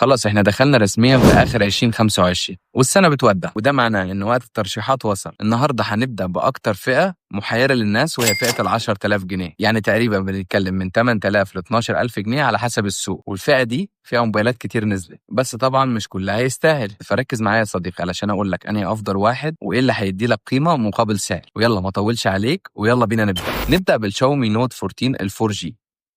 خلاص احنا دخلنا رسميا في اخر 2025 والسنه بتودع، وده معناه ان وقت الترشيحات وصل. النهارده هنبدا باكتر فئه محيره للناس، وهي فئه ال 10000 جنيه، يعني تقريبا بنتكلم من 8000 ل 12000 جنيه على حسب السوق. والفئه دي فيها موبايلات كتير نزلت، بس طبعا مش كلها يستاهل. فركز معايا يا صديقي علشان اقول لك انهي افضل واحد وايه اللي هيدي لك قيمه مقابل سعر. ويلا ما اطولش عليك، ويلا بينا نبدا بالشاومي نوت 14 ال 4 جي.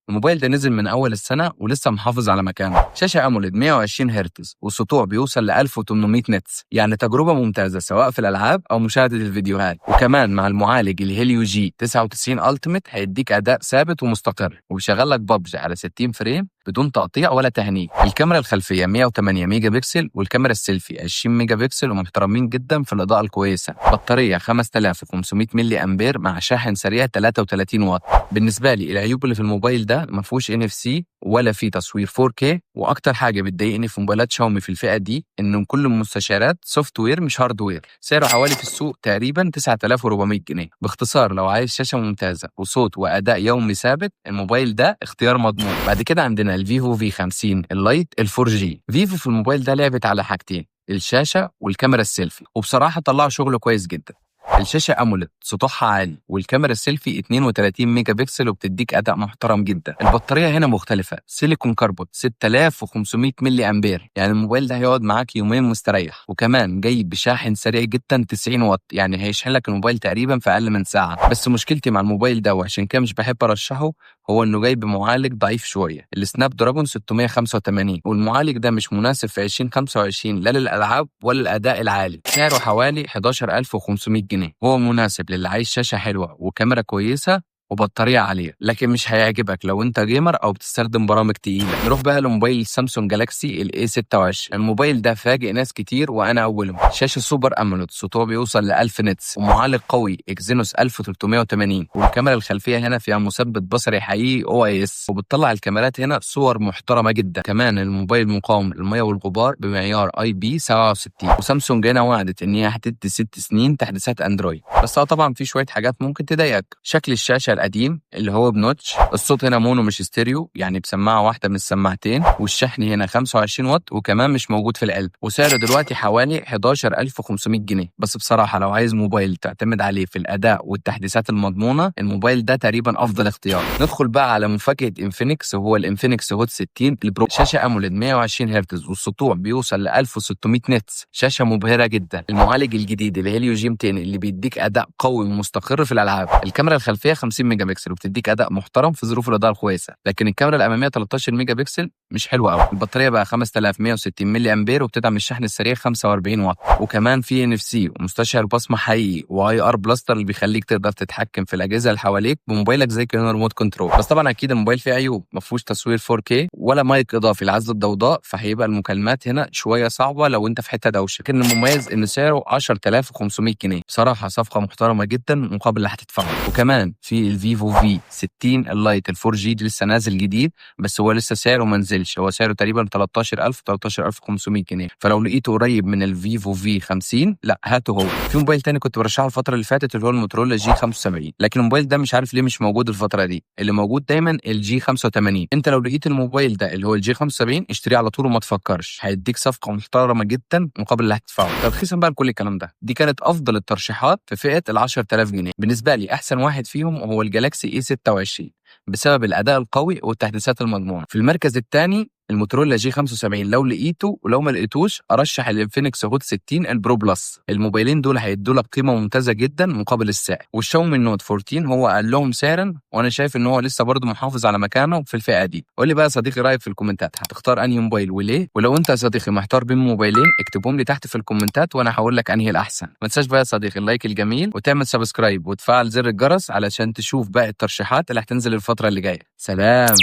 الموبايل ده نزل من أول السنة ولسه محافظ على مكانه. شاشة أموليد 120 هرتز، والسطوع بيوصل ل 1800 نتس، يعني تجربة ممتازة سواء في الألعاب أو مشاهدة الفيديوهات. وكمان مع المعالج الهيليو جي 99 ألتيميت هيديك أداء ثابت ومستقر، وبيشغل لك ببجي على 60 فريم بدون تقطيع ولا تهنيج. الكاميرا الخلفية 108 ميجا بكسل، والكاميرا السيلفي 20 ميجا بكسل، ومحترمين جدا في الإضاءة الكويسة. بطارية 5500 ملي أمبير مع شاحن سريع 33 واط. بالنسبة لي العيوب اللي في الموبايل ده ما فيهوش NFC ولا في تصوير 4K. واكتر حاجه بتضايقني في موبايلات شاومي في الفئه دي ان كل المستشعرات سوفت وير مش هاردوير. سعره حوالي في السوق تقريبا 9400 جنيه. باختصار لو عايز شاشه ممتازه وصوت واداء يومي ثابت، الموبايل ده اختيار مضمون. بعد كده عندنا الفيفو في 50 اللايت ال 4G. فيفو في الموبايل ده لعبت على حاجتين، الشاشه والكاميرا السيلفي، وبصراحه طلعوا شغل كويس جدا. الشاشة أموليد سطوحها عالي، والكاميرا السيلفي 32 ميجا بكسل وبتديك أداء محترم جدا. البطارية هنا مختلفة، سيليكون كربون 6500 ملي أمبير، يعني الموبايل ده هيقعد معاك يومين مستريح. وكمان جاي بشاحن سريع جدا 90 واط، يعني هيشحن لك الموبايل تقريبا في أقل من ساعة. بس مشكلتي مع الموبايل ده وعشان كده مش بحب أرشحه هو إنه جاي بمعالج ضعيف شوية، السناب دراجون 685، والمعالج ده مش مناسب في 2025 لا للألعاب ولا الأداء العالي. سعره حوالي 11500 جنيه. هو مناسب للي عايز شاشة حلوة وكاميرا كويسة وبطارية عالية، لكن مش هيعجبك لو انت جيمر او بتستخدم برامج تقيلة. نروح بقى لموبايل سامسونج جالاكسي ال A26. الموبايل ده فاجئ ناس كتير وانا اولهم. شاشة سوبر اموليد، سطوع بيوصل ل 1000 نتس، ومعالج قوي اكزينوس 1380، والكاميرا الخلفية هنا فيها مثبت بصري حقيقي OIS، وبتطلع الكاميرات هنا صور محترمة جدا. كمان الموبايل مقاوم للمية والغبار بمعيار IP67. وسامسونج هنا وعدت ان هي هتدي 6 سنين تحديثات اندرويد، بس طبعا في شوية حاجات ممكن تضايقك. شكل الشاشة القديم اللي هو بنوتش، الصوت هنا مونو مش ستيريو، يعني بسماعة واحدة من السماعتين، والشحن هنا 25 واط وكمان مش موجود في القلب. وسعره دلوقتي حوالي 11500 جنيه. بس بصراحة لو عايز موبايل تعتمد عليه في الأداء والتحديثات المضمونة، الموبايل ده تقريبا أفضل اختيار. ندخل بقى على مفاجأة انفينكس، وهو الانفينكس هوت 60 البرو. شاشة أموليد 120 هرتز، والسطوع بيوصل ل 1600 نتس، شاشة مبهرة جدا. المعالج الجديد الهيليو جي 200 اللي بيديك أداء قوي ومستقر في الألعاب. الكاميرا الخلفية 50 ميجا بكسل وبتديك اداء محترم في ظروف الاضاءه الكويسه، لكن الكاميرا الاماميه 13 ميجا بكسل مش حلوه قوي. البطاريه بقى 5160 ملي امبير، وبتدعم الشحن السريع 45 واط. وكمان في NFC ومستشعر بصمه حقيقي IR بلاستر اللي بيخليك تقدر تتحكم في الاجهزه اللي حواليك بموبايلك زي كأنه ريموت كنترول. بس طبعا اكيد الموبايل فيه عيوب، ما فيهوش تصوير 4K ولا مايك اضافي لعزل الضوضاء، فهيبقى المكالمات هنا شويه صعبه لو انت في حته دوشه. لكن المميز ان سعره 10500 جنيه، بصراحه صفقه محترمه جدا مقابل اللي هتدفعه. وكمان في الفيفو في 60 اللايت ال 4G دي لسه نازل جديد، بس هو لسه سعره ما نزلش، هو سعره تقريبا 13500 جنيه. فلو لقيته قريب من الفيفو في 50 لا هاته. هو في موبايل تاني كنت برشحه الفتره اللي فاتت اللي هو الموتورولا جي 75، لكن الموبايل ده مش عارف ليه مش موجود الفتره دي، اللي موجود دايما الجي 85. انت لو لقيت الموبايل ده اللي هو الجي 75 اشتريه على طول وما تفكرش، هيديك صفقه محترمه جدا مقابل اللي هتدفعه. ترخيصا بقى لكل الكلام ده، دي كانت افضل الترشيحات في فئه ال 10000 جنيه. بالنسبه لي احسن واحد فيهم هو الجالاكسي A26 بسبب الاداء القوي والتحديثات المضمونه. في المركز الثاني الموتورولا جي 75 لو لقيته، ولو ما لقيتوش ارشح الانفينكس هوت 60 البرو بلس. الموبايلين دول هيدوا لك قيمه ممتازه جدا مقابل السعر. والشاومي نوت 14 هو اقلهم سعرا، وانا شايف ان هو لسه برضه محافظ على مكانه في الفئه دي. قول لي بقى يا صديقي رايك في الكومنتات، هتختار انهي موبايل وليه؟ ولو انت يا صديقي محتار بين موبايلين اكتبهم لي تحت في الكومنتات وانا هقول لك انهي الاحسن. ما تنساش بقى يا صديقي اللايك الجميل، وتعمل سبسكرايب وتفعل زر الجرس علشان تشوف باقي الترشيحات اللي هتنزل الفتره اللي جايه. سلام.